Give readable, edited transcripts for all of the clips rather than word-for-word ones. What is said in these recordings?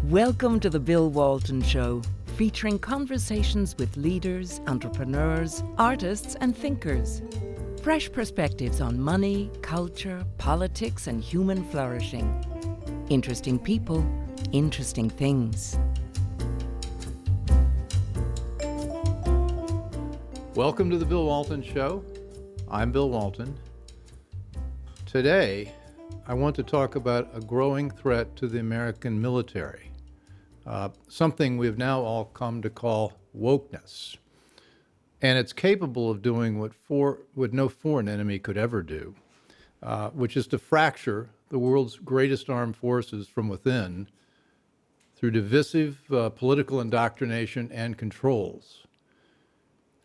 Welcome to the Bill Walton Show, featuring conversations with leaders, entrepreneurs, artists, and thinkers. Fresh perspectives on money, culture, politics, and human flourishing. Interesting people, interesting things. Welcome to the Bill Walton Show. I'm Bill Walton. Today, I want to talk about a growing threat to the American military, something we've now all come to call wokeness. And it's capable of doing what no foreign enemy could ever do, which is to fracture the world's greatest armed forces from within through divisive political indoctrination and controls.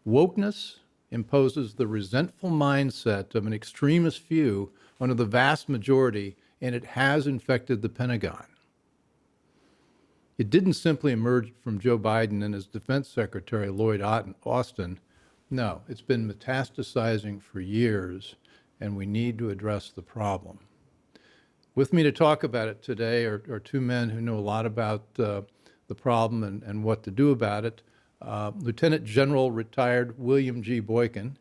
Wokeness imposes the resentful mindset of an extremist few under the vast majority, and it has infected the Pentagon. It didn't simply emerge from Joe Biden and his Defense Secretary, Lloyd Austin. No, it's been metastasizing for years, and we need to address the problem. With me to talk about it today are two men who know a lot about the problem and what to do about it. Lt.Gen.General retired Lt.Gen.Boykin,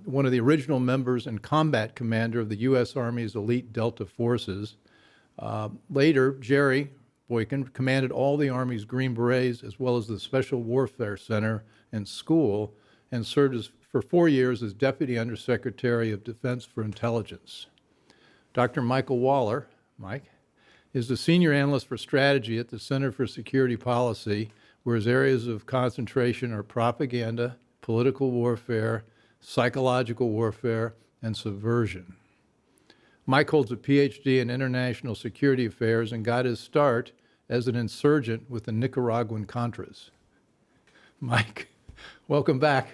one of the original members and combat commander of the U.S. Army's elite Delta forces. Later, Jerry Boykin commanded all the Army's Green Berets as well as the Special Warfare Center and School, and served for 4 years as Deputy Undersecretary of Defense for Intelligence. Dr. Michael Waller, Mike, is the Senior Analyst for Strategy at the Center for Security Policy, where his areas of concentration are propaganda, political warfare, psychological warfare, and subversion. Mike holds a PhD in international security affairs and got his start as an insurgent with the Nicaraguan Contras. Mike, welcome back.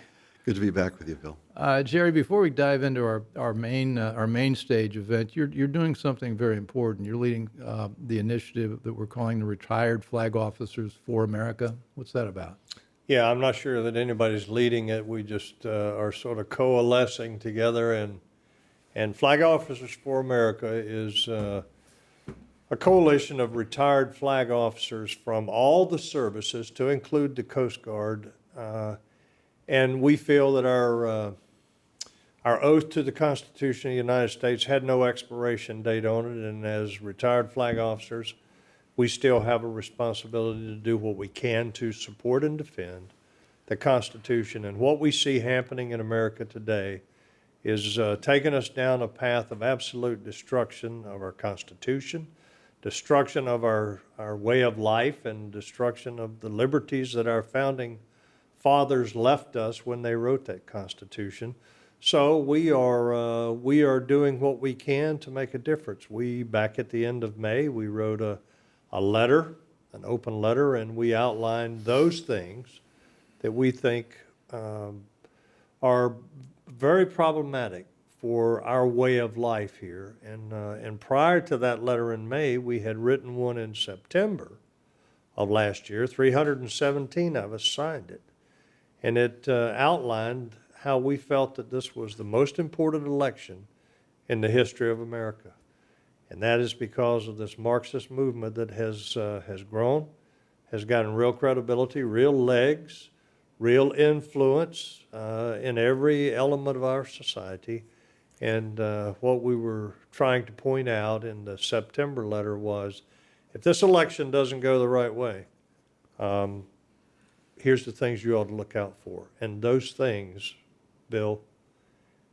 Good to be back with you, Bill. Jerry, before we dive into our main stage event, you're doing something very important. You're leading the initiative that we're calling the Retired Flag Officers for America. What's that about? Yeah, I'm not sure that anybody's leading it. We just are sort of coalescing together, and Flag Officers for America is a coalition of retired flag officers from all the services, to include the Coast Guard. And we feel that our oath to the Constitution of the United States had no expiration date on it, and as retired flag officers, we still have a responsibility to do what we can to support and defend the Constitution. And what we see happening in America today is taking us down a path of absolute destruction of our Constitution, destruction of our way of life, and destruction of the liberties that our founding fathers left us when they wrote that Constitution. So we are doing what we can to make a difference. Back at the end of May, we wrote a letter, an open letter, and we outlined those things that we think are very problematic for our way of life here. And prior to that letter in May, we had written one in September of last year. 317 of us signed it. And it outlined how we felt that this was the most important election in the history of America. And that is because of this Marxist movement that has grown, has gotten real credibility, real legs, real influence in every element of our society. And what we were trying to point out in the September letter was, if this election doesn't go the right way, here's the things you ought to look out for. And those things, Bill,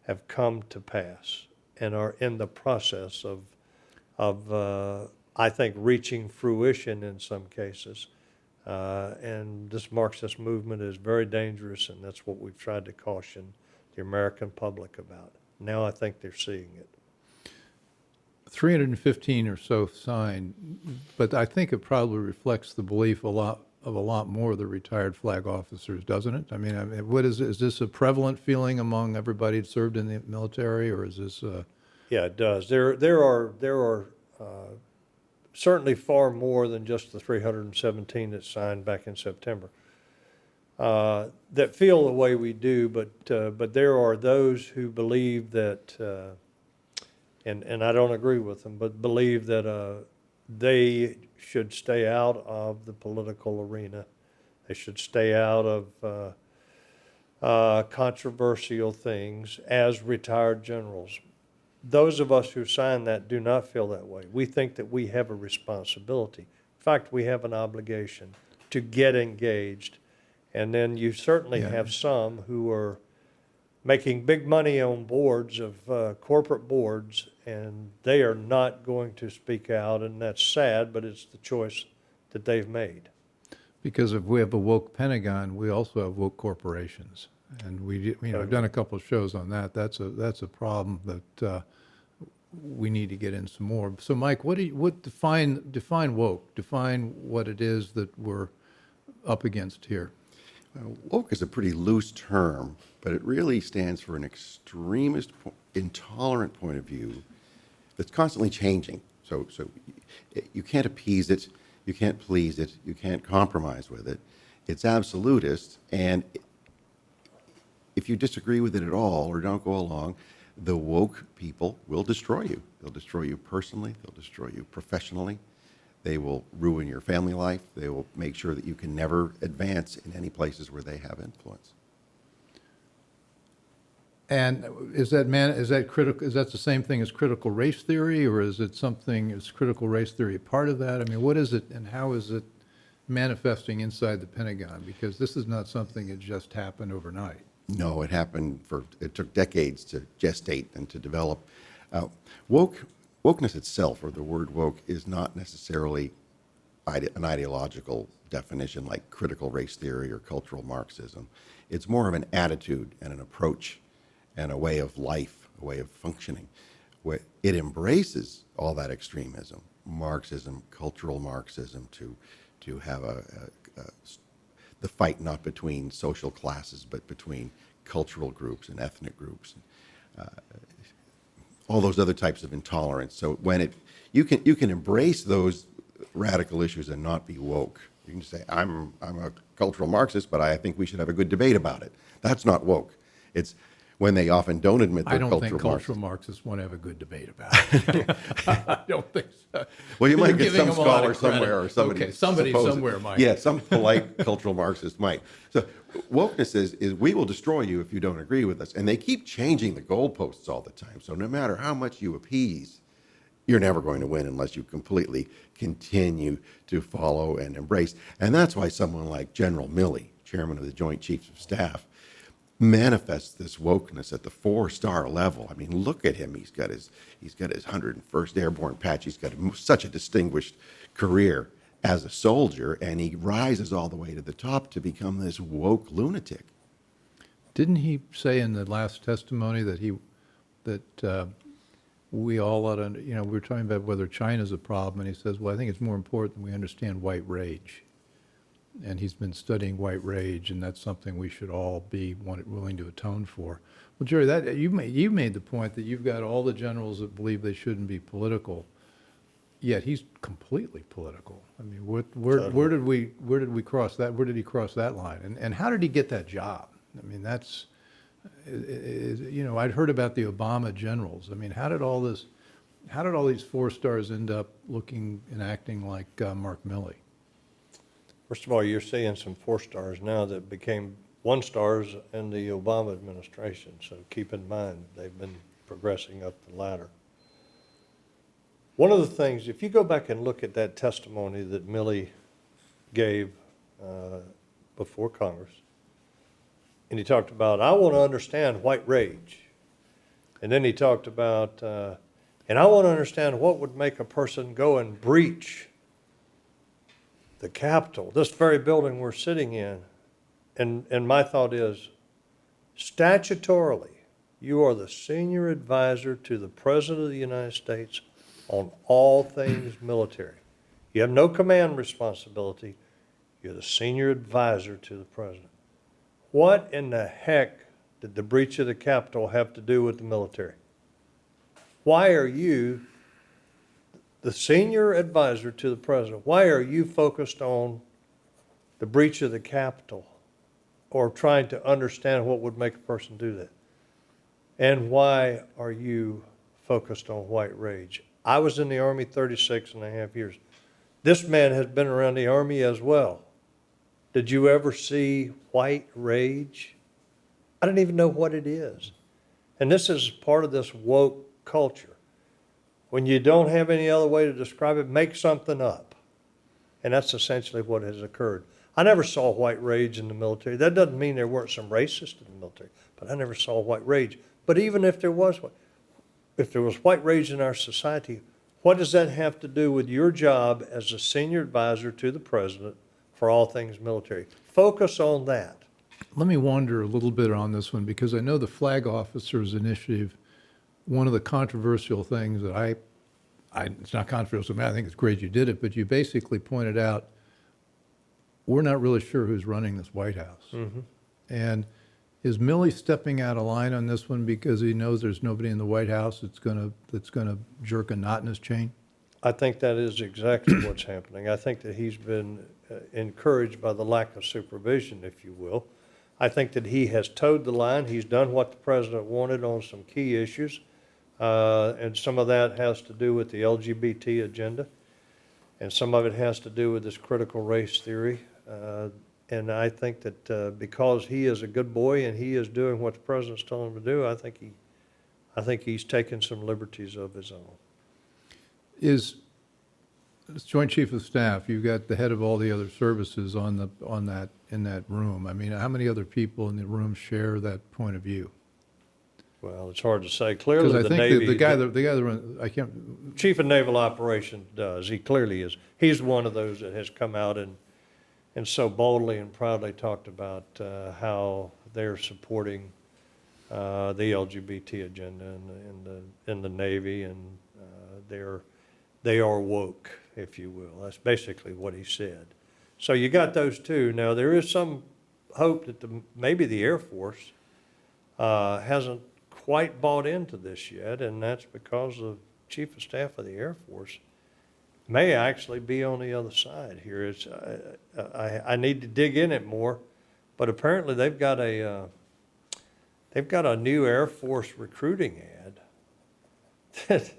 have come to pass and are in the process of I think, reaching fruition in some cases. And this Marxist movement is very dangerous, and that's what we've tried to caution the American public about. Now I think they're seeing it. 315 or so signed, but I think it probably reflects the belief of a lot more of the retired flag officers, doesn't it? I mean, what is this a prevalent feeling among everybody that served in the military, or is this? Yeah, it does. There are certainly far more than just the 317 that signed back in September that feel the way we do, but there are those who believe that, and I don't agree with them, but believe that they should stay out of the political arena. They should stay out of controversial things as retired generals. Those of us who sign that do not feel that way. We think that we have a responsibility. In fact, we have an obligation to get engaged. And then you certainly have some who are making big money on boards of corporate boards, and they are not going to speak out, and that's sad, but it's the choice that they've made. Because if we have a woke Pentagon, we also have woke corporations. And I've done a couple of shows on that. That's a problem that we need to get in some more. So, Mike, define woke? Define what it is that we're up against here. Woke is a pretty loose term, but it really stands for an extremist, intolerant point of view that's constantly changing. So you can't appease it, you can't please it, you can't compromise with it. It's absolutist, and if you disagree with it at all or don't go along, the woke people will destroy you. They'll destroy you personally, they'll destroy you professionally. They will ruin your family life. They will make sure that you can never advance in any places where they have influence. And is that critical? Is that the same thing as critical race theory, or is critical race theory a part of that? I mean, what is it, and how is it manifesting inside the Pentagon? Because this is not something that just happened overnight. No, it took decades to gestate and to develop. Wokeness itself, or the word woke, is not necessarily an ideological definition like critical race theory or cultural Marxism. It's more of an attitude and an approach and a way of life, a way of functioning. It embraces all that extremism, Marxism, cultural Marxism, to have the fight not between social classes but between cultural groups and ethnic groups. All those other types of intolerance. So when you can embrace those radical issues and not be woke. You can say, I'm a cultural Marxist, but I think we should have a good debate about it. That's not woke. It's when they often don't admit they're cultural Marxists. I don't think cultural Marxists want to have a good debate about it. I don't think so. Well, you You're might get some giving them a lot scholar of credit. somewhere or somebody. Okay, somebody supposes. somewhere might. Yeah, some polite cultural Marxist might. So wokeness is we will destroy you if you don't agree with us. And they keep changing the goalposts all the time. So no matter how much you appease, you're never going to win unless you completely continue to follow and embrace. And that's why someone like General Milley, chairman of the Joint Chiefs of Staff, manifests this wokeness at the 4-star level. I mean, look at him. He's got his 101st Airborne patch. He's got such a distinguished career as a soldier, and he rises all the way to the top to become this woke lunatic. Didn't he say in the last testimony that we all ought to, we were talking about whether China's a problem, and he says, well, I think it's more important that we understand white rage. And he's been studying white rage, and that's something we should all be willing to atone for. Well, Jerry, you made the point that you've got all the generals that believe they shouldn't be political, yet he's completely political. I mean, where did we cross that? Where did he cross that line? And how did he get that job? I mean, that's I'd heard about the Obama generals. I mean, how did all these 4-stars end up looking and acting like Mark Milley? First of all, you're seeing some 4-stars now that became 1-stars in the Obama administration. So keep in mind, they've been progressing up the ladder. One of the things, if you go back and look at that testimony that Milley gave before Congress, and he talked about, I want to understand white rage. And then he talked about, and I want to understand what would make a person go and breach the Capitol, this very building we're sitting in. And my thought is, statutorily, you are the senior advisor to the President of the United States on all things military. You have no command responsibility. You're the senior advisor to the President. What in the heck did the breach of the Capitol have to do with the military? Why are you the senior advisor to the President? Why are you focused on the breach of the Capitol or trying to understand what would make a person do that? And why are you focused on white rage? I was in the Army 36 and a half years. This man has been around the Army as well. Did you ever see white rage? I don't even know what it is. And this is part of this woke culture. When you don't have any other way to describe it, make something up. And that's essentially what has occurred. I never saw white rage in the military. That doesn't mean there weren't some racists in the military, but I never saw white rage. But even if there was white rage in our society, what does that have to do with your job as a senior advisor to the president for all things military? Focus on that. Let me wander a little bit on this one because I know the Flag Officers Initiative, one of the controversial things that it's not controversial to me, I think it's great you did it, but you basically pointed out we're not really sure who's running this White House. Mm-hmm. And is Milley stepping out of line on this one because he knows there's nobody in the White House that's gonna jerk a knot in his chain? I think that is exactly what's happening. I think that he's been encouraged by the lack of supervision, if you will. I think that he has towed the line. He's done what the president wanted on some key issues. And some of that has to do with the LGBT agenda. And some of it has to do with this critical race theory. And I think that because he is a good boy and he is doing what the president's telling him to do, I think he's taken some liberties of his own. As Joint Chief of Staff, you've got the head of all the other services in that room. I mean, how many other people in the room share that point of view? Well, it's hard to say. Clearly, Because I the think Navy, the guy that runs, I can't. Chief of Naval Operations does. He clearly is. He's one of those that has come out and so boldly and proudly talked about how they're supporting the LGBT agenda in the Navy, and they are woke, if you will. That's basically what he said. So you got those two. Now, there is some hope that maybe the Air Force hasn't quite bought into this yet, and that's because the Chief of Staff of the Air Force may actually be on the other side here. It's I need to dig in it more, but apparently they've got a new Air Force recruiting ad that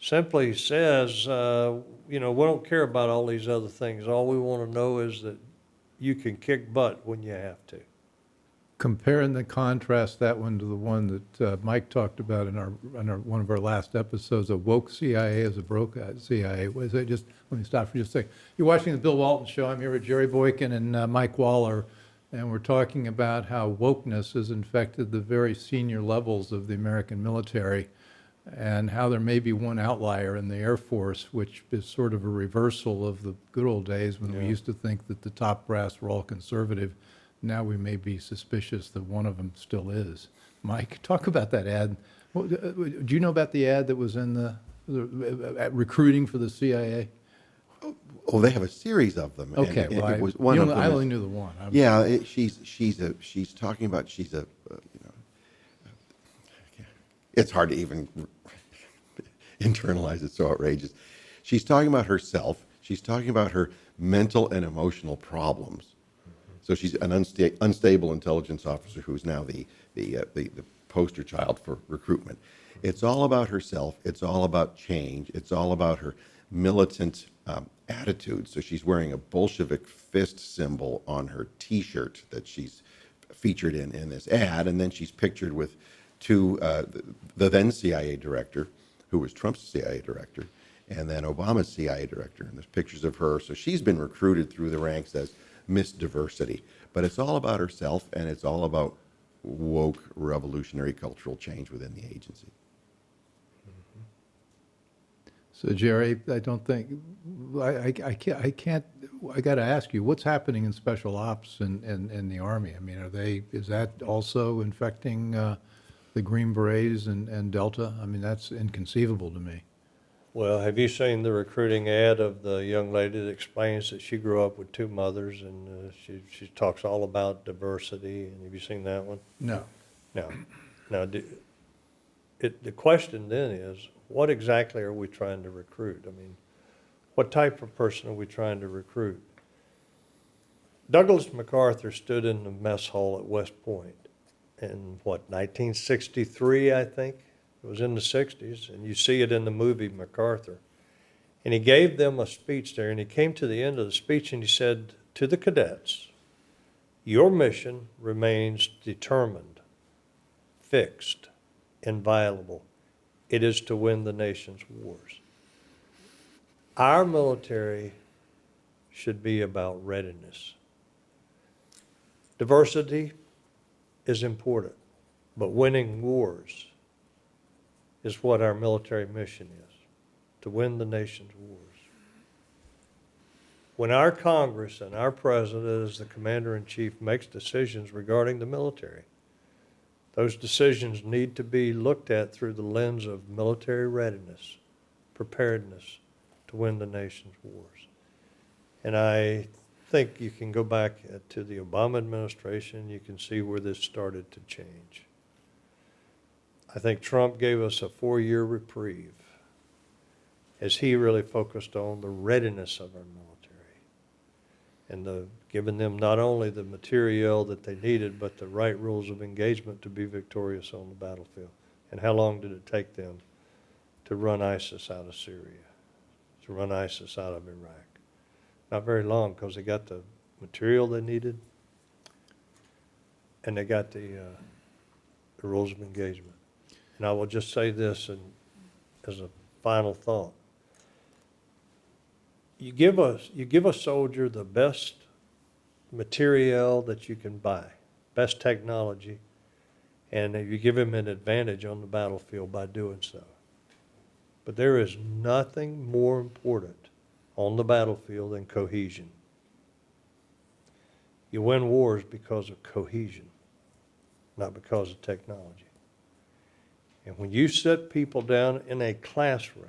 simply says, we don't care about all these other things. All we want to know is that you can kick butt when you have to. Compare and contrast that one to the one that Mike talked about in one of our last episodes, a woke CIA as a broke CIA. Let me stop for just a second. You're watching the Bill Walton Show. I'm here with Jerry Boykin and Mike Waller, and we're talking about how wokeness has infected the very senior levels of the American military, and how there may be one outlier in the Air Force, which is sort of a reversal of the good old days when we used to think that the top brass were all conservative. Now we may be suspicious that one of them still is. Mike, talk about that ad. Do you know about the ad that was in the recruiting for the CIA? Oh, they have a series of them. Okay, and well, it was one of them. I only knew the one. She's talking about it's hard to even internalize. It's so outrageous. She's talking about herself. She's talking about her mental and emotional problems. So she's an unstable intelligence officer who's now the poster child for recruitment. It's all about herself. It's all about change. It's all about her militant attitude. So she's wearing a Bolshevik fist symbol on her T-shirt that she's featured in this ad, and then she's pictured with the then CIA director, who was Trump's CIA director, and then Obama's CIA director. And there's pictures of her. So she's been recruited through the ranks as Miss Diversity. But it's all about herself, and it's all about woke revolutionary cultural change within the agency. So Jerry, I don't think I can't. I got to ask you, what's happening in special ops and the Army? I mean, is that also infecting the Green Berets and Delta? I mean, that's inconceivable to me. Well, have you seen the recruiting ad of the young lady that explains that she grew up with two mothers, and she talks all about diversity? And have you seen that one? No. No. Now, the question then is, what exactly are we trying to recruit? I mean, what type of person are we trying to recruit? Douglas MacArthur stood in the mess hall at West Point in, 1963, I think? It was in the 60s, and you see it in the movie MacArthur. And he gave them a speech there, and he came to the end of the speech and he said to the cadets, your mission remains determined, fixed, inviolable. It is to win the nation's wars. Our military should be about readiness. Diversity is important, but winning wars is what our military mission is, to win the nation's wars. When our Congress and our President, as the Commander-in-Chief, makes decisions regarding the military, those decisions need to be looked at through the lens of military readiness, preparedness to win the nation's wars. And I think you can go back to the Obama administration, you can see where this started to change. I think Trump gave us a 4-year reprieve as he really focused on the readiness of our military and giving them not only the materiel that they needed, but the right rules of engagement to be victorious on the battlefield. And how long did it take them to run ISIS out of Syria, to run ISIS out of Iraq? Not very long, because they got the material they needed and they got the rules of engagement. And I will just say this as a final thought. You give a soldier the best materiel that you can buy, best technology, and you give him an advantage on the battlefield by doing so. But there is nothing more important on the battlefield than cohesion. You win wars because of cohesion, not because of technology. And when you sit people down in a classroom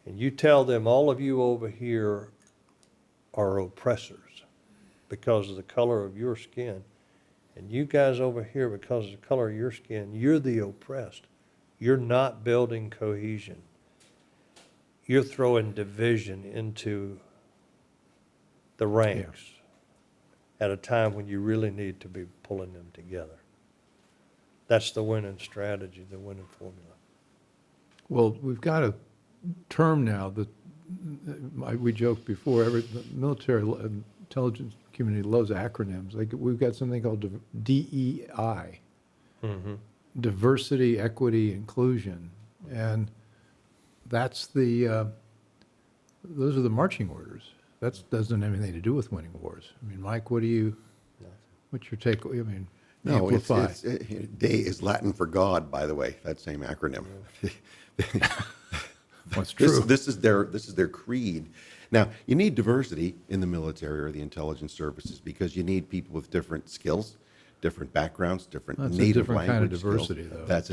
and you tell them, all of you over here are oppressors because of the color of your skin, and you guys over here, because of the color of your skin, you're the oppressed. You're not building cohesion. You're throwing division into the ranks at a time when you really need to be pulling them together. That's the winning strategy, the winning formula. Well, we've got a term now that we joked before, the military intelligence community loves acronyms. Like we've got something called DEI, diversity, equity, inclusion. And that's those are the marching orders. That doesn't have anything to do with winning wars. I mean, Mike, what's your take? I mean, no, amplify. DE is Latin for God, by the way, that same acronym. That's true. This is their creed. Now, you need diversity in the military or the intelligence services because you need people with different skills, different backgrounds, different That's native a different language kind of skills. diversity,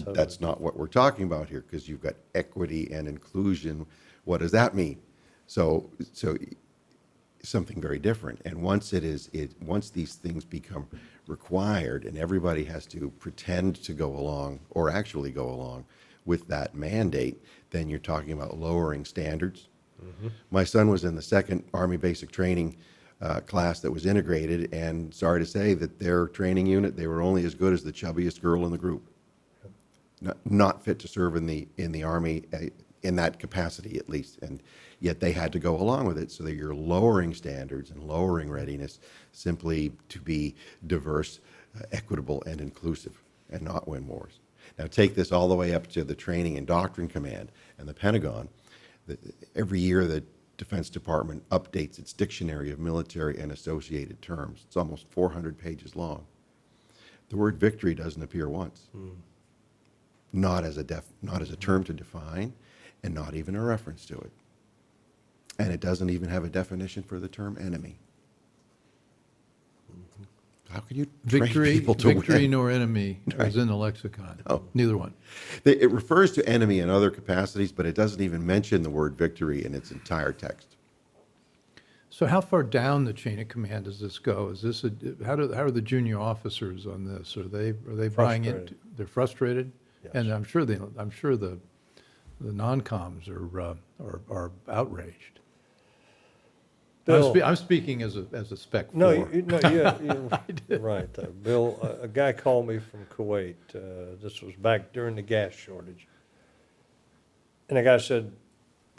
though. That's not what we're talking about here because you've got equity and inclusion. What does that mean? So something very different. And once these things become required and everybody has to pretend to go along or actually go along with that mandate, then you're talking about lowering standards. My son was in the 2nd Army Basic Training class that was integrated, and sorry to say that their training unit, they were only as good as the chubbiest girl in the group. Not fit to serve in the Army in that capacity, at least, and yet they had to go along with it. So that you're lowering standards and lowering readiness simply to be diverse, equitable, and inclusive, and not win wars. Now take this all the way up to the Training and Doctrine Command and the Pentagon. Every year the Defense Department updates its dictionary of military and associated terms. It's almost 400 pages long. The word victory doesn't appear once. Not as a term to define, and not even a reference to it. And it doesn't even have a definition for the term enemy. How can you train people to victory win? nor enemy is in the lexicon. No. Neither one. It refers to enemy in other capacities, but it doesn't even mention the word victory in its entire text. So how far down the chain of command does this go? Is this how are the junior officers on this? Are they buying into? They're frustrated, Yes. and I'm sure the non-coms are outraged. Bill, I'm speaking as a spec. No, four. you're right, though. Bill, a guy called me from Kuwait. This was back during the gas shortage. And the guy said,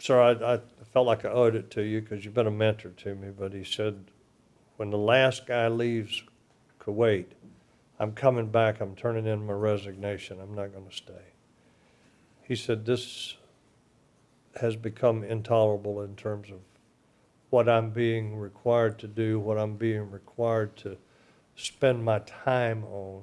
sir, I felt like I owed it to you because you've been a mentor to me, but he said, when the last guy leaves Kuwait, I'm coming back, I'm turning in my resignation, I'm not going to stay. He said, this has become intolerable in terms of what I'm being required to do, what I'm being required to spend my time on.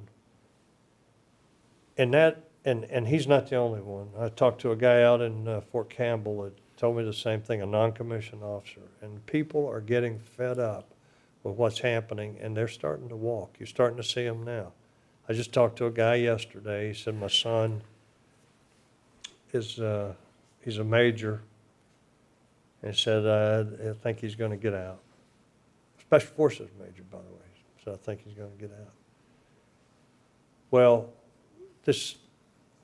And he's not the only one. I talked to a guy out in Fort Campbell that told me the same thing, a non-commissioned officer. And people are getting fed up with what's happening, and they're starting to walk. You're starting to see them now. I just talked to a guy yesterday. He said, my son is, he's a major. And he said, I think he's going to get out. Special Forces major, by the way. So I think he's going to get out. Well,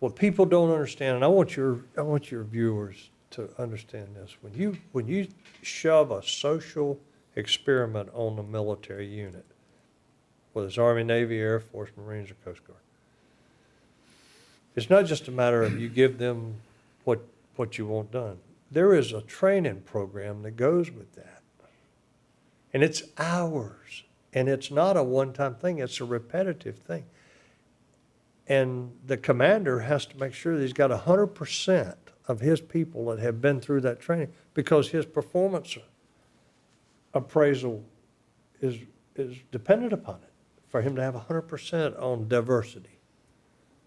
what people don't understand, and I want your viewers to understand this. When you shove a social experiment on the military unit, whether it's Army, Navy, Air Force, Marines, or Coast Guard, it's not just a matter of you give them what you want done. There is a training program that goes with that. And it's hours. And it's not a one-time thing. It's a repetitive thing. And the commander has to make sure that he's got 100% of his people that have been through that training, because his performance appraisal is dependent upon it, for him to have 100% on diversity,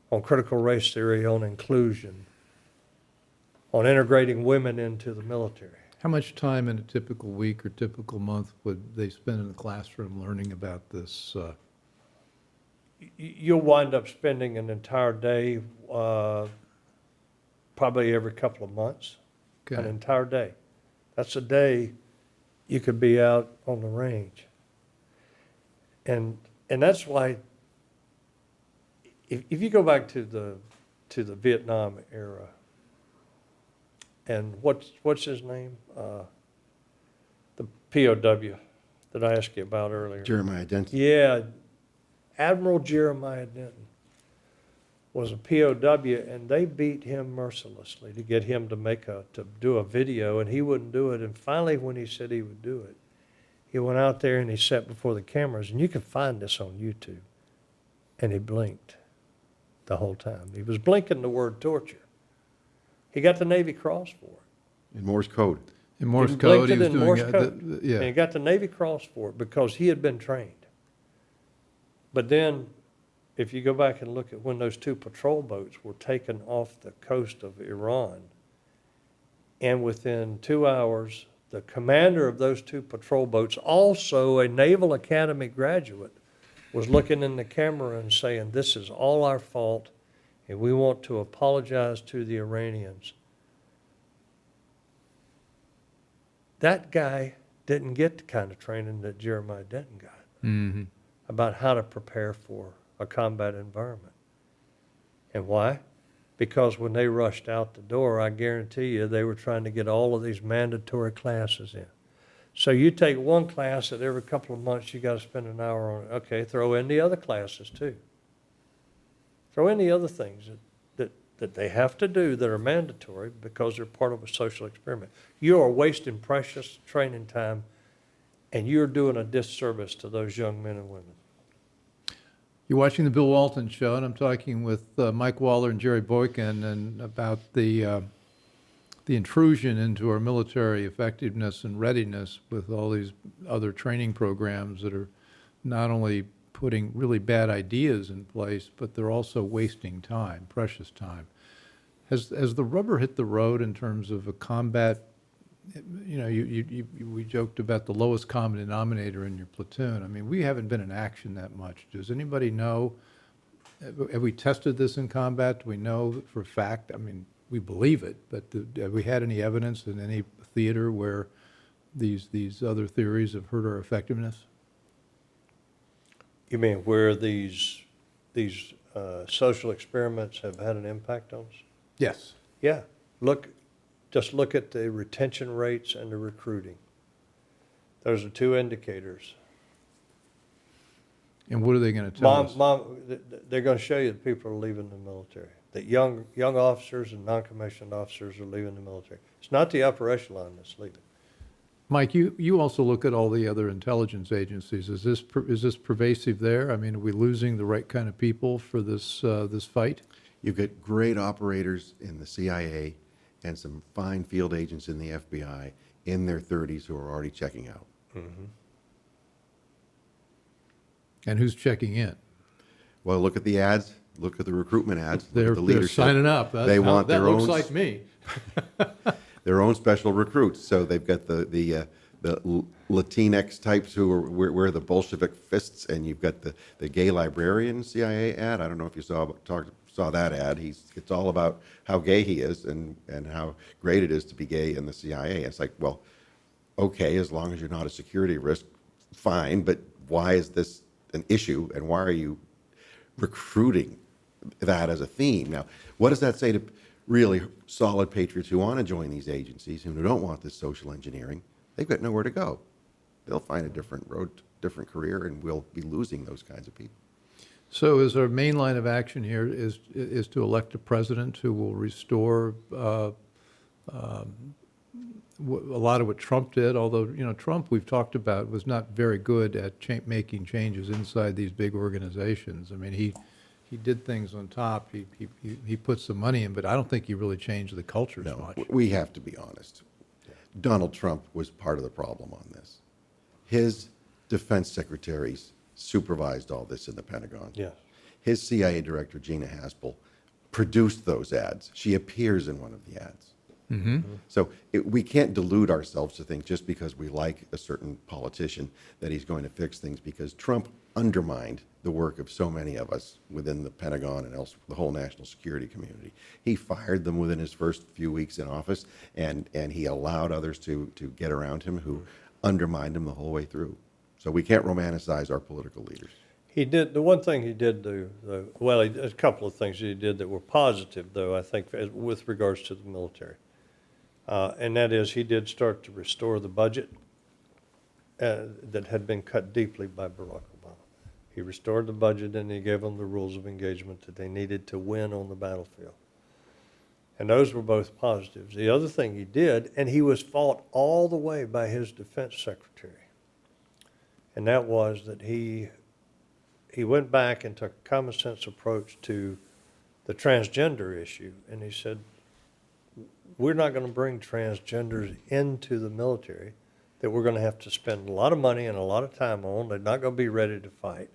on critical race theory, on inclusion, on integrating women into the military. How much time in a typical week or typical month would they spend in the classroom learning about this? You'll wind up spending an entire day, probably every couple of months, an entire day. That's a day you could be out on the range. And that's why, if you go back to the Vietnam era, and what's his name? The POW that I asked you about earlier. Jeremiah Denton. Yeah, Admiral Jeremiah Denton was a POW, and they beat him mercilessly to get him to do a video, and he wouldn't do it. And finally, when he said he would do it, he went out there and he sat before the cameras, and you can find this on YouTube, and he blinked the whole time. He was blinking the word torture. He got the Navy Cross for it. In Morse code. In Morse code, he was doing Morse it. code. Yeah. And he got the Navy Cross for it because he had been trained. But then, if you go back and look at when those two patrol boats were taken off the coast of Iran, and within 2 hours, the commander of those two patrol boats, also a Naval Academy graduate, was looking in the camera and saying, this is all our fault, and we want to apologize to the Iranians. That guy didn't get the kind of training that Jeremiah Denton got about how to prepare for a combat environment. And why? Because when they rushed out the door, I guarantee you they were trying to get all of these mandatory classes in. So you take one class that every couple of months you got to spend an hour on it. Okay, throw in the other classes too. Throw in the other things that they have to do that are mandatory because they're part of a social experiment. You are wasting precious training time, and you're doing a disservice to those young men and women. You're watching the Bill Walton Show, and I'm talking with Mike Waller and Jerry Boykin and about the intrusion into our military effectiveness and readiness with all these other training programs that are not only putting really bad ideas in place, but they're also wasting time, precious time. Has the rubber hit the road in terms of a combat? You know, we joked about the lowest common denominator in your platoon. I mean, we haven't been in action that much. Does anybody know? Have we tested this in combat? Do we know for a fact? I mean, we believe it, but have we had any evidence in any theater where these other theories have hurt our effectiveness? You mean where these social experiments have had an impact on us? Yes. Yeah. Just look at the retention rates and the recruiting. Those are two indicators. And what are they going to tell us? They're going to show you that people are leaving the military. that young officers and non-commissioned officers are leaving the military. It's not the upper echelon that's leaving. Mike, you also look at all the other intelligence agencies. Is this pervasive there? I mean, are we losing the right kind of people for this fight? You've got great operators in the CIA and some fine field agents in the FBI in their 30s who are already checking out. Mm-hmm. And who's checking in? Well, look at the ads. Look at the recruitment ads. Look They're at the leadership. signing up. Want that their looks own, like me. their own special recruits. So they've got the Latinx types who wear the Bolshevik fists, and you've got the gay librarian CIA ad. I don't know if you saw that ad. It's all about how gay he is and how great it is to be gay in the CIA. It's like, well, okay, as long as you're not a security risk, fine. But why is this an issue, and why are you recruiting that as a theme? Now, what does that say to really solid patriots who want to join these agencies and who don't want this social engineering? They've got nowhere to go. They'll find a different road, different career, and we'll be losing those kinds of people. So is our main line of action here is to elect a president who will restore a lot of what Trump did, although, Trump, we've talked about, was not very good at making changes inside these big organizations. I mean, he did things on top. He put some money in, but I don't think he really changed the culture as much. We have to be honest. Donald Trump was part of the problem on this. His defense secretaries supervised all this in the Pentagon. Yes. His CIA director, Gina Haspel, produced those ads. She appears in one of the ads. Mm-hmm. So we can't delude ourselves to think just because we like a certain politician that he's going to fix things, because Trump undermined the work of so many of us within the Pentagon and the whole national security community. He fired them within his first few weeks in office, and he allowed others to get around him who undermined him the whole way through. So we can't romanticize our political leaders. He did, the one thing he did do, though, well, a couple of things he did that were positive, though, I think, with regards to the military. And that is, he did start to restore the budget that had been cut deeply by Barack Obama. He restored the budget, and he gave them the rules of engagement that they needed to win on the battlefield. And those were both positives. The other thing he did, and he was fought all the way by his defense secretary, and that was that he went back and took a common sense approach to the transgender issue, and he said, we're not going to bring transgenders into the military that we're going to have to spend a lot of money and a lot of time on. They're not going to be ready to fight.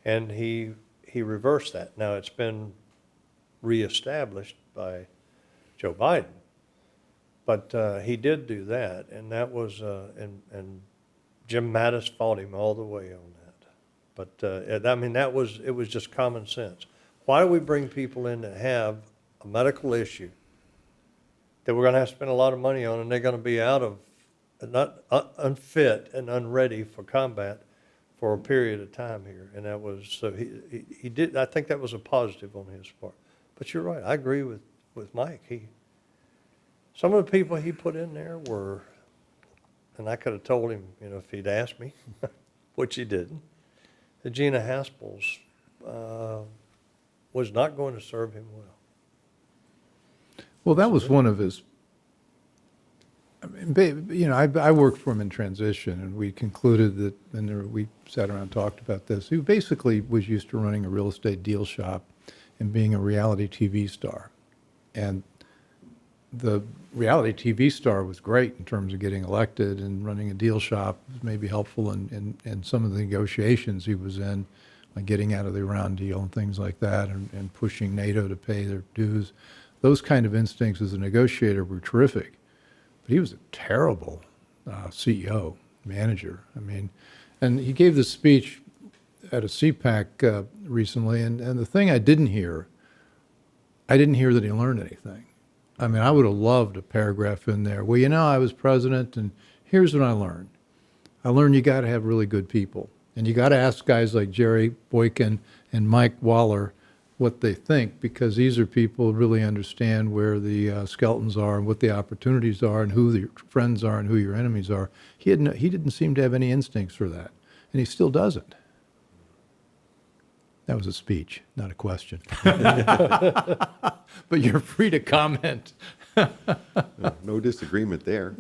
And he reversed that. Now, it's been reestablished by Joe Biden. But he did do that, and that was, and Jim Mattis fought him all the way on that. But, I mean, it was just common sense. Why do we bring people in that have a medical issue that we're going to have to spend a lot of money on, and they're going to be out of, not unfit and unready for combat for a period of time here? And that was, so he did, I think that was a positive on his part. But you're right, I agree with Mike. Some of the people he put in there were, and I could have told him, if he'd asked me, which he didn't, that Gina Haspel's was not going to serve him well. Well, that was one of his. I mean, I worked for him in transition, and we concluded that, and we sat around and talked about this. He basically was used to running a real estate deal shop and being a reality TV star. And the reality TV star was great in terms of getting elected, and running a deal shop was maybe helpful in some of the negotiations he was in, like getting out of the Iran deal and things like that, and pushing NATO to pay their dues. Those kind of instincts as a negotiator were terrific. But he was a terrible CEO, manager. I mean, and he gave this speech at a CPAC recently, and the thing I didn't hear that he learned anything. I mean, I would have loved a paragraph in there. Well, I was president, and here's what I learned. I learned you got to have really good people. And you got to ask guys like Jerry Boykin and Mike Waller what they think, because these are people who really understand where the skeletons are and what the opportunities are and who your friends are and who your enemies are. He didn't seem to have any instincts for that, and he still doesn't. That was a speech, not a question. But you're free to comment. No disagreement there.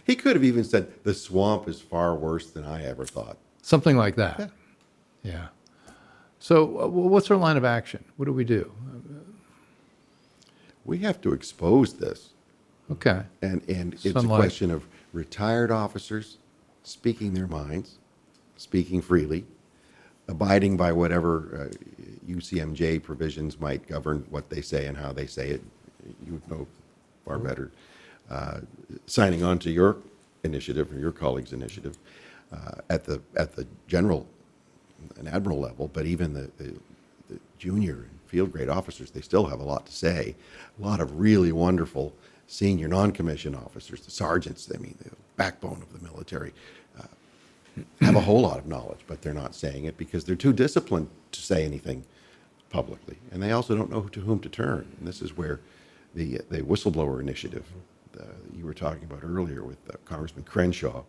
He could have even said, the swamp is far worse than I ever thought. Something like that. Yeah. So what's our line of action? What do we do? We have to expose this. Okay. And it's a Sunlight. question of retired officers speaking their minds, speaking freely, abiding by whatever UCMJ provisions might govern what they say and how they say it. You would know far better. Signing on to your initiative or your colleagues' initiative at the general and admiral level, but even the junior and field grade officers, they still have a lot to say. A lot of really wonderful senior non-commissioned officers, the sergeants, I mean, the backbone of the military, have a whole lot of knowledge, but they're not saying it because they're too disciplined to say anything publicly. And they also don't know to whom to turn. And this is where the Whistleblower Initiative you were talking about earlier with Congressman Crenshaw.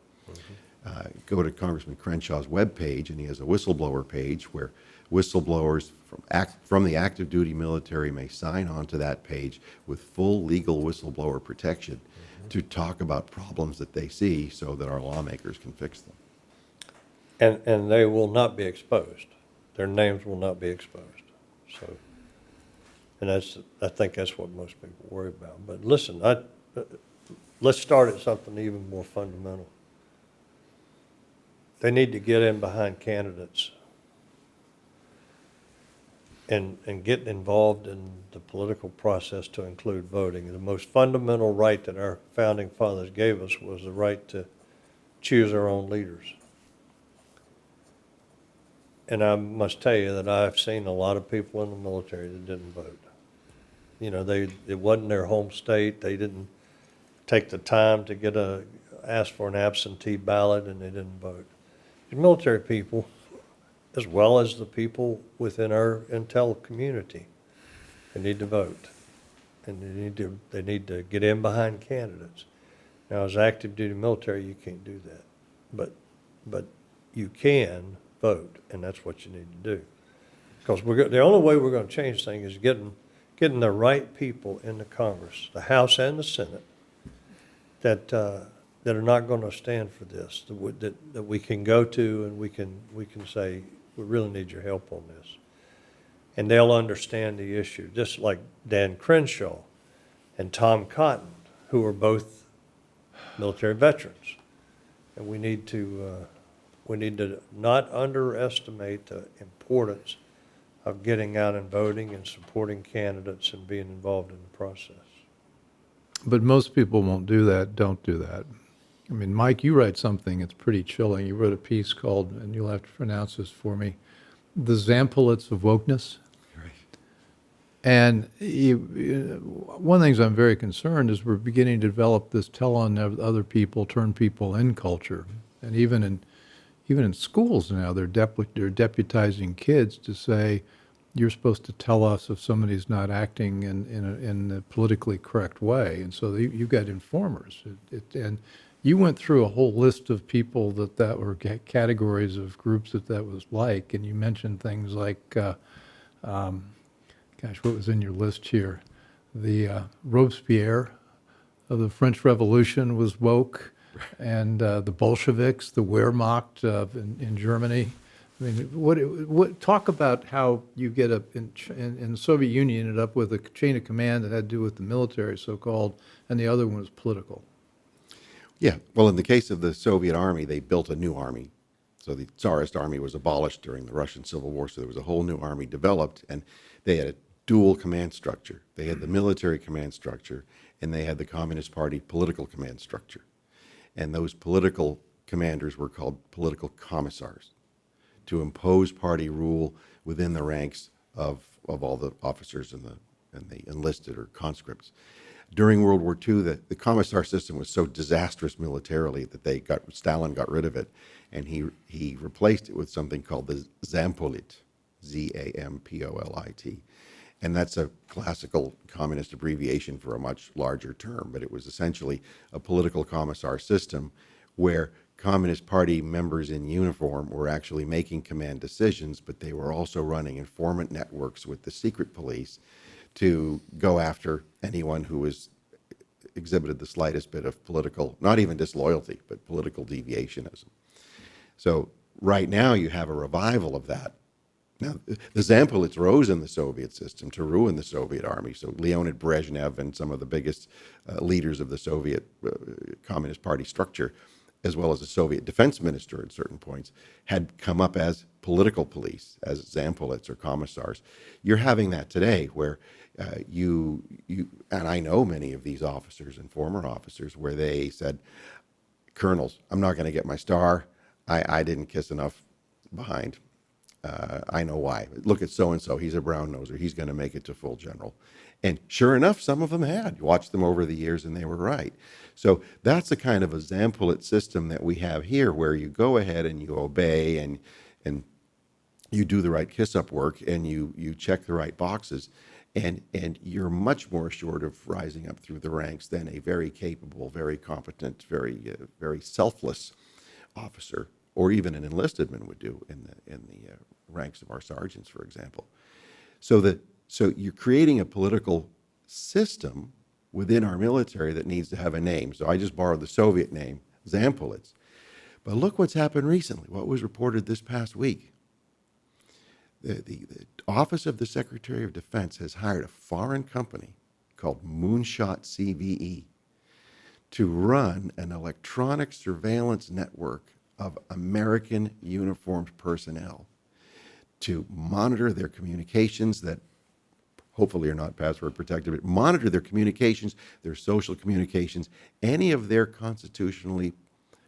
Go to Congressman Crenshaw's webpage, and he has a whistleblower page where whistleblowers from the active duty military may sign on to that page with full legal whistleblower protection to talk about problems that they see so that our lawmakers can fix them. And they will not be exposed. Their names will not be exposed. So, and I think that's what most people worry about. But listen, let's start at something even more fundamental. They need to get in behind candidates and get involved in the political process to include voting. The most fundamental right that our founding fathers gave us was the right to choose our own leaders. And I must tell you that I've seen a lot of people in the military that didn't vote. You know, it wasn't their home state. They didn't take the time to ask for an absentee ballot, and they didn't vote. The military people, as well as the people within our intel community, they need to vote, and they need to get in behind candidates. Now, as active duty military, you can't do that, but you can vote, and that's what you need to do. Because the only way we're going to change things is getting the right people in the Congress, the House and the Senate, that are not going to stand for this, that we can go to and we can say, we really need your help on this. And they'll understand the issue, just like Dan Crenshaw and Tom Cotton, who are both military veterans. And we need to not underestimate the importance of getting out and voting and supporting candidates and being involved in the process. But most people won't do that, don't do that. I mean, Mike, you write something, it's pretty chilling. You wrote a piece called, and you'll have to pronounce this for me, The Zampolets of Wokeness. Right. And one of the things I'm very concerned is we're beginning to develop this tell on other people, turn people in culture. And even in schools now, they're deputizing kids to say, you're supposed to tell us if somebody's not acting in a politically correct way. And so you've got informers. And you went through a whole list of people that were categories of groups that was like, and you mentioned things like, gosh, what was in your list here? The Robespierre of the French Revolution was woke, and the Bolsheviks, the Wehrmacht in Germany. I mean, what? Talk about how you get in the Soviet Union, you ended up with a chain of command that had to do with the military, so-called, and the other one was political. Yeah, well, in the case of the Soviet army, they built a new army. So the Tsarist army was abolished during the Russian Civil War, so there was a whole new army developed, and they had a dual command structure. They had the military command structure, and they had the Communist Party political command structure. And those political commanders were called political commissars, to impose party rule within the ranks of all the officers and the enlisted or conscripts. During World War II, the commissar system was so disastrous militarily that Stalin got rid of it, and he replaced it with something called the Zampolit, Zampolit. And that's a classical communist abbreviation for a much larger term, but it was essentially a political commissar system where Communist Party members in uniform were actually making command decisions, but they were also running informant networks with the secret police to go after anyone who was exhibited the slightest bit of political, not even disloyalty, but political deviationism. So right now you have a revival of that. Now, the Zampolits rose in the Soviet system to ruin the Soviet army. So Leonid Brezhnev and some of the biggest leaders of the Soviet Communist Party structure, as well as the Soviet defense minister at certain points, had come up as political police, as Zampolits or commissars. You're having that today where you and I know many of these officers and former officers where they said, colonels, I'm not going to get my star. I didn't kiss enough behind. I know why. Look at so-and-so. He's a brown noser. He's going to make it to full general. And sure enough, some of them had. You watched them over the years, and they were right. So that's the kind of a Zampolit system that we have here, where you go ahead and you obey and you do the right kiss-up work, and you check the right boxes, and you're much more assured of rising up through the ranks than a very capable, very competent, very selfless officer, or even an enlisted man would do in the ranks of our sergeants, for example. So you're creating a political system within our military that needs to have a name. So I just borrowed the Soviet name, Zampolits. But look what's happened recently, what was reported this past week. The Office of the Secretary of Defense has hired a foreign company called Moonshot CVE to run an electronic surveillance network of American uniformed personnel to monitor their communications that hopefully are not password protected, but monitor their communications, their social communications, any of their constitutionally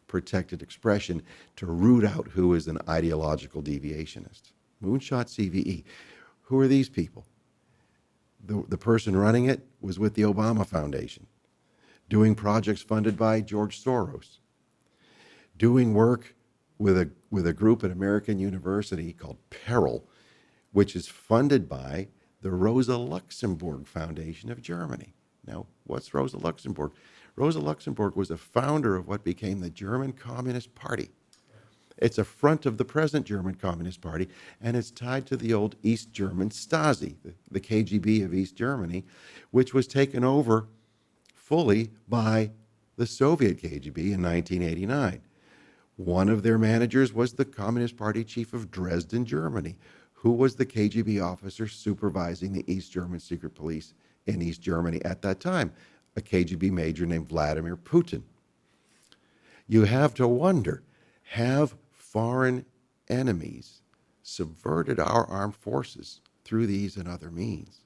protected expression to root out who is an ideological deviationist. Moonshot CVE. Who are these people? The person running it was with the Obama Foundation, doing projects funded by George Soros, doing work with a group at American University called Peril, which is funded by the Rosa Luxemburg Foundation of Germany. Now, what's Rosa Luxemburg? Rosa Luxemburg was a founder of what became the German Communist Party. It's a front of the present German Communist Party, and it's tied to the old East German Stasi, the KGB of East Germany, which was taken over fully by the Soviet KGB in 1989. One of their managers was the Communist Party chief of Dresden, Germany, who was the KGB officer supervising the East German secret police in East Germany at that time, a KGB major named Vladimir Putin. You have to wonder, have foreign enemies subverted our armed forces through these and other means?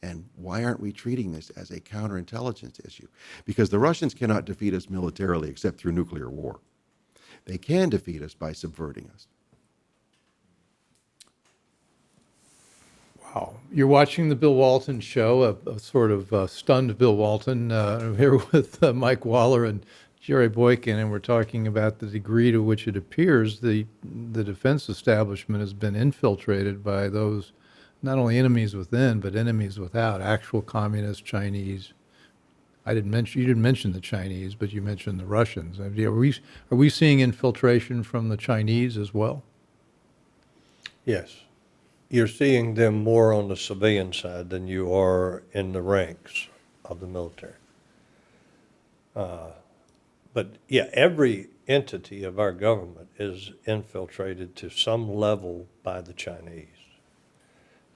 And why aren't we treating this as a counterintelligence issue? Because the Russians cannot defeat us militarily except through nuclear war. They can defeat us by subverting us. Wow. You're watching the Bill Walton show, a sort of stunned Bill Walton. I'm here with Mike Waller and Jerry Boykin, and we're talking about the degree to which it appears the defense establishment has been infiltrated by those, not only enemies within, but enemies without, actual communist Chinese. You didn't mention the Chinese, but you mentioned the Russians. Are we seeing infiltration from the Chinese as well? Yes. You're seeing them more on the civilian side than you are in the ranks of the military. But yeah, every entity of our government is infiltrated to some level by the Chinese.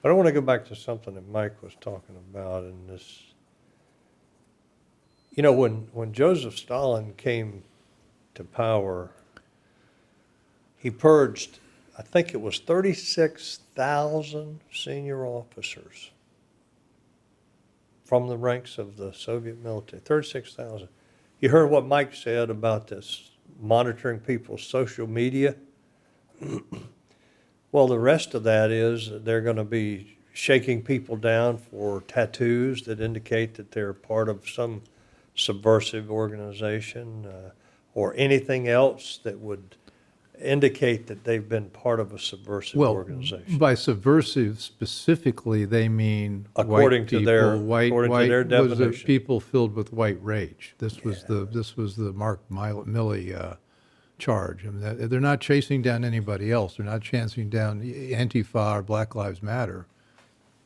But I want to go back to something that Mike was talking about in this. You know, when Joseph Stalin came to power, he purged, I think it was 36,000 senior officers from the ranks of the Soviet military, 36,000. You heard what Mike said about this monitoring people's social media. Well, the rest of that is they're going to be shaking people down for tattoos that indicate that they're part of some subversive organization or anything else that would indicate that they've been part of a subversive organization. By subversive specifically, they mean according white to people, their definition. Was it people filled with white rage? This was the Mark Milley charge. I mean, they're not chasing down anybody else. They're not chasing down Antifa or Black Lives Matter.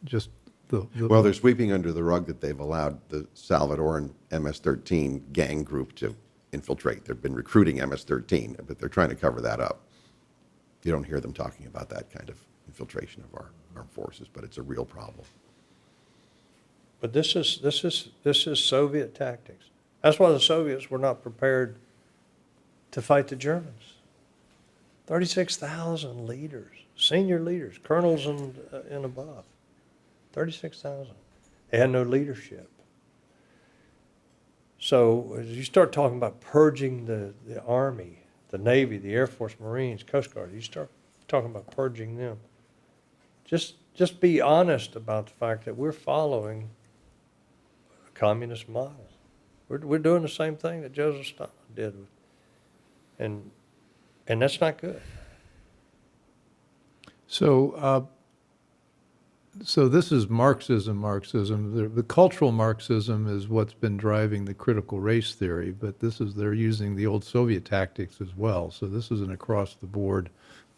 Just Well, they're sweeping under the rug that they've allowed the Salvadoran MS-13 gang group to infiltrate. They've been recruiting MS-13, but they're trying to cover that up. You don't hear them talking about that kind of infiltration of our armed forces, but it's a real problem. But this is Soviet tactics. That's why the Soviets were not prepared to fight the Germans. 36,000 leaders, senior leaders, colonels and above. 36,000. They had no leadership. So as you start talking about purging the Army, the Navy, the Air Force, Marines, Coast Guard, you start talking about purging them. Just be honest about the fact that we're following a communist model. We're doing the same thing that Joseph Stalin did, and that's not good. So this is Marxism. The cultural Marxism is what's been driving the critical race theory, but they're using the old Soviet tactics as well. So this is an across-the-board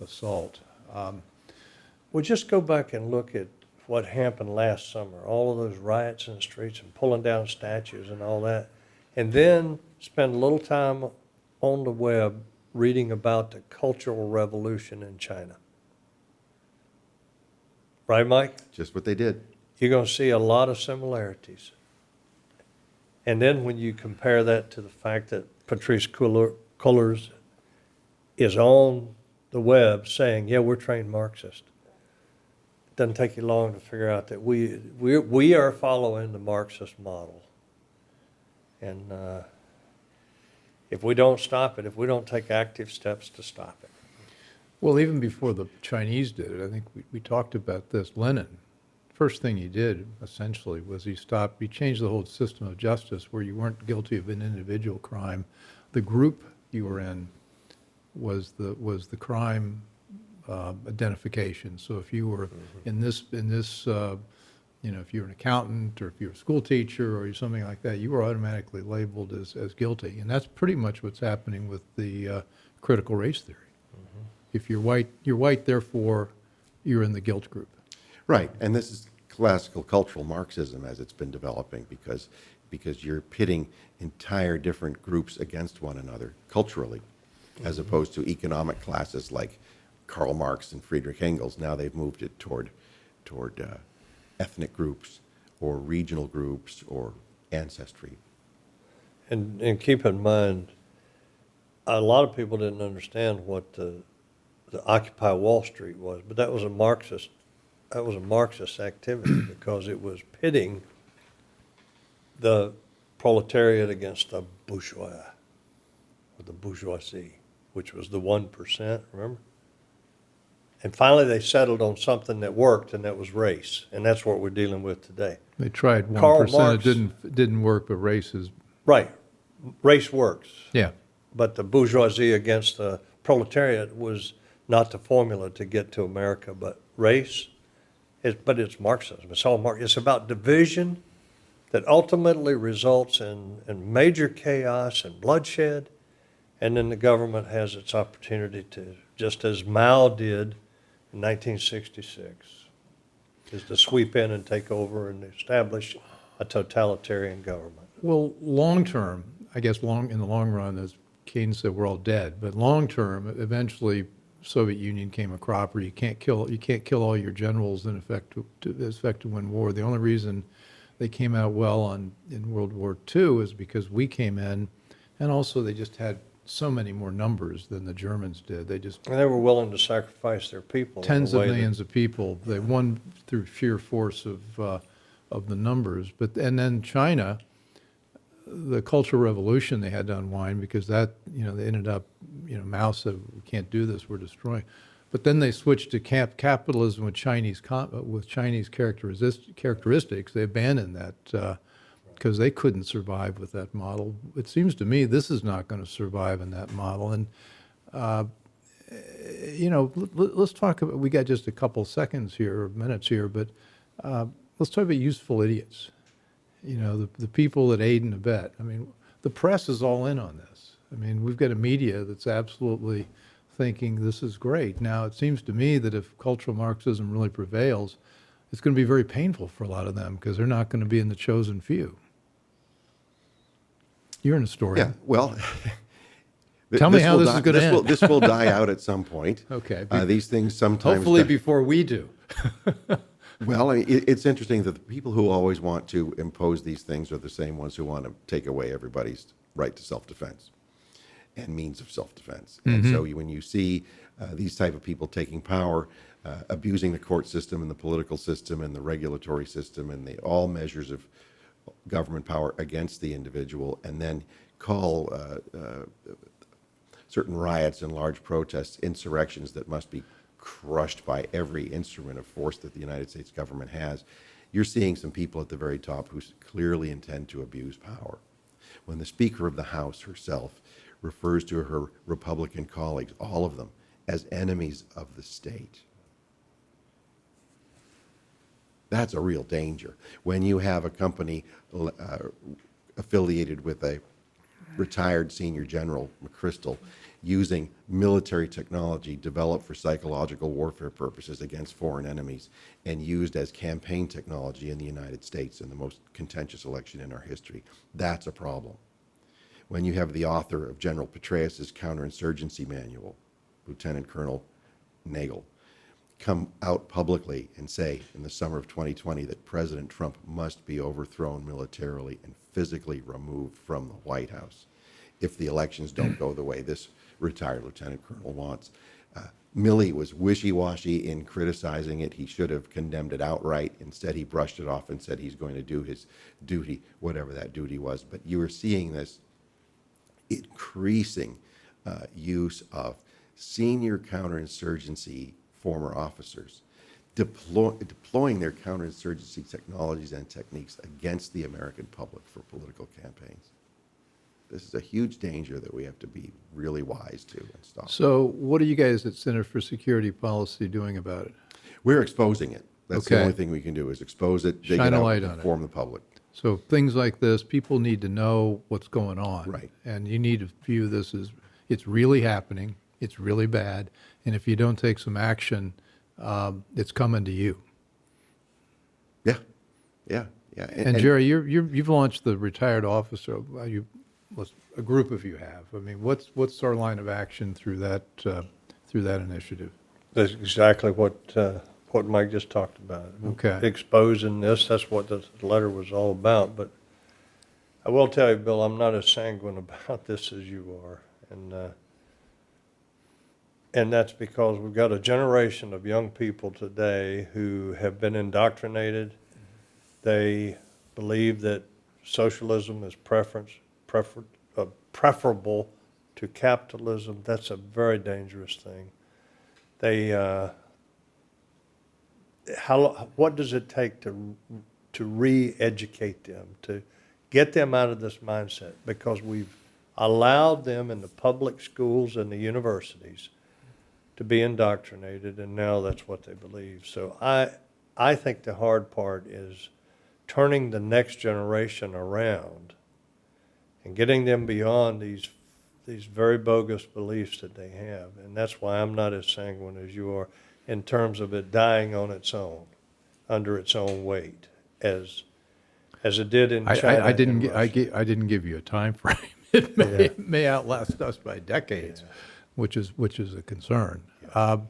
assault. Well, just go back and look at what happened last summer, all of those riots in the streets and pulling down statues and all that, and then spend a little time on the web reading about the Cultural Revolution in China. Right, Mike? Just what they did. You're going to see a lot of similarities. And then when you compare that to the fact that Patrice Cullors is on the web saying, yeah, we're trained Marxist, it doesn't take you long to figure out that we are following the Marxist model. And if we don't stop it, if we don't take active steps to stop it. Well, even before the Chinese did it, I think we talked about this. Lenin, first thing he did, essentially, was he changed the whole system of justice where you weren't guilty of an individual crime. The group you were in was the crime identification. So if you were in this, if you're an accountant or if you're a school teacher or something like that, you were automatically labeled as guilty. And that's pretty much what's happening with the critical race theory. If you're white, therefore you're in the guilt group. Right, and this is classical cultural Marxism as it's been developing because you're pitting entire different groups against one another culturally, as opposed to economic classes like Karl Marx and Friedrich Engels. Now they've moved it toward ethnic groups or regional groups or ancestry. And keep in mind, a lot of people didn't understand what the Occupy Wall Street was, but that was a Marxist activity because it was pitting the proletariat against the bourgeois, or the bourgeoisie, which was the 1%, remember? And finally they settled on something that worked, and that was race, and that's what we're dealing with today. They tried 1%, Karl Marx, it didn't work, but race is... Right, race works. Yeah. But the bourgeoisie against the proletariat was not the formula to get to America, but race. But it's Marxism. It's all It's about division that ultimately results in major chaos and bloodshed, and then the government has its opportunity to, just as Mao did in 1966, is to sweep in and take over and establish a totalitarian government. Well, long term, I guess in the long run, as Keynes said, we're all dead. But long term, eventually, Soviet Union came a cropper. You can't kill all your generals in effect to win war. The only reason they came out well in World War II is because we came in, and also they just had so many more numbers than the Germans did. And they were willing to sacrifice their people. Tens of millions of people. They won through sheer force of the numbers. And then China, the Cultural Revolution they had to unwind because that, they ended up, Mao said, we can't do this, we're destroying. But then they switched to capitalism with Chinese characteristics. They abandoned that because they couldn't survive with that model. It seems to me this is not going to survive in that model. And, let's talk about, we got just a couple seconds here, or minutes here, but let's talk about useful idiots. The people that aid and abet. I mean, the press is all in on this. I mean, we've got a media that's absolutely thinking this is great. Now, it seems to me that if cultural Marxism really prevails, it's going to be very painful for a lot of them because they're not going to be in the chosen few. You're an historian. Yeah, well, Tell me how this is going to end. This will die out at some point. Okay. These things sometimes... Hopefully before we do. Well, I mean, it's interesting that the people who always want to impose these things are the same ones who want to take away everybody's right to self-defense and means of self-defense. And so when you see these type of people taking power, abusing the court system and the political system and the regulatory system and all measures of government power against the individual, and then call certain riots and large protests insurrections that must be crushed by every instrument of force that the United States government has, you're seeing some people at the very top who clearly intend to abuse power. When the Speaker of the House herself refers to her Republican colleagues, all of them, as enemies of the state, that's a real danger. When you have a company affiliated with a retired senior general, McChrystal, using military technology developed for psychological warfare purposes against foreign enemies and used as campaign technology in the United States in the most contentious election in our history, that's a problem. When you have the author of General Petraeus' counterinsurgency manual, Lieutenant Colonel Nagel, come out publicly and say in the summer of 2020 that President Trump must be overthrown militarily and physically removed from the White House if the elections don't go the way this retired lieutenant colonel wants. Milley was wishy-washy in criticizing it. He should have condemned it outright. Instead, he brushed it off and said he's going to do his duty, whatever that duty was. But you are seeing this increasing use of senior counterinsurgency former officers deploying their counterinsurgency technologies and techniques against the American public for political campaigns. This is a huge danger that we have to be really wise to and stop. So what are you guys at Center for Security Policy doing about it? We're exposing it. That's Okay. the only thing we can do is expose it, dig Shine it a out, light and on it. inform the public. So things like this, people need to know what's going on. Right. And you need to view this as it's really happening, it's really bad, and if you don't take some action, it's coming to you. Yeah. And Jerry, you've launched the retired officer. A group of you have. I mean, what's our line of action through that initiative? That's exactly what Mike just talked about. Okay. Exposing this, that's what the letter was all about. But I will tell you, Bill, I'm not as sanguine about this as you are. And that's because we've got a generation of young people today who have been indoctrinated. They believe that socialism is preferable to capitalism. That's a very dangerous thing. What does it take to re-educate them, to get them out of this mindset? Because we've allowed them in the public schools and the universities to be indoctrinated, and now that's what they believe. So I think the hard part is turning the next generation around and getting them beyond these very bogus beliefs that they have. And that's why I'm not as sanguine as you are in terms of it dying on its own, under its own weight, as it did in China. I didn't give you a time frame. It may outlast us by decades, which is a concern. Well,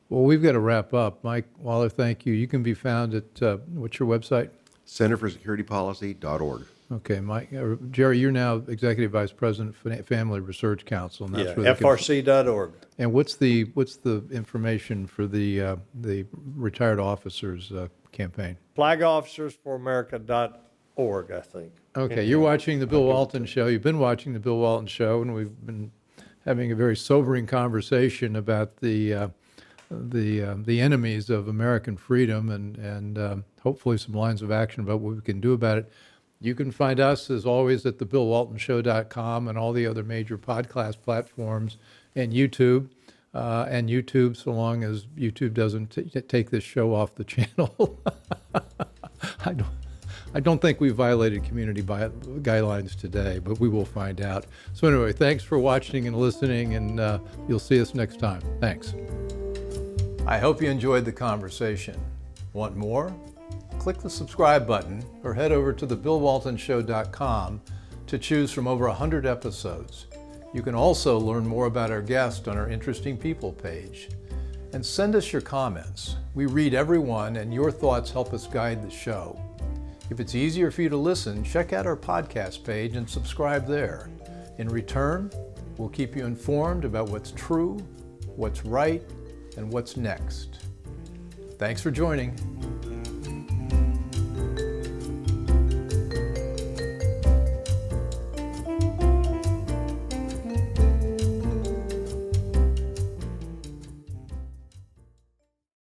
we've got to wrap up. Mike Waller, thank you. You can be found at what's your website? CenterForSecurityPolicy.org. Okay, Mike. Jerry, you're now Executive Vice President, Family Research Council. And that's where FRC.org. And what's the information for the retired officers campaign? FlagOfficersForAmerica.org, I think. Okay, you're watching the Bill Walton Show. You've been watching the Bill Walton Show, and we've been having a very sobering conversation about the enemies of American freedom and hopefully some lines of action about what we can do about it. You can find us, as always, at thebillwaltonshow.com and all the other major podcast platforms and YouTube. So long as YouTube doesn't take this show off the channel. I don't think we violated community guidelines today, but we will find out. So anyway, thanks for watching and listening, and you'll see us next time. Thanks. I hope you enjoyed the conversation. Want more? Click the subscribe button or head over to thebillwaltonshow.com to choose from over 100 episodes. You can also learn more about our guest on our Interesting People page. And send us your comments. We read every one, and your thoughts help us guide the show. If it's easier for you to listen, check out our podcast page and subscribe there. In return, we'll keep you informed about what's true, what's right, and what's next. Thanks for joining.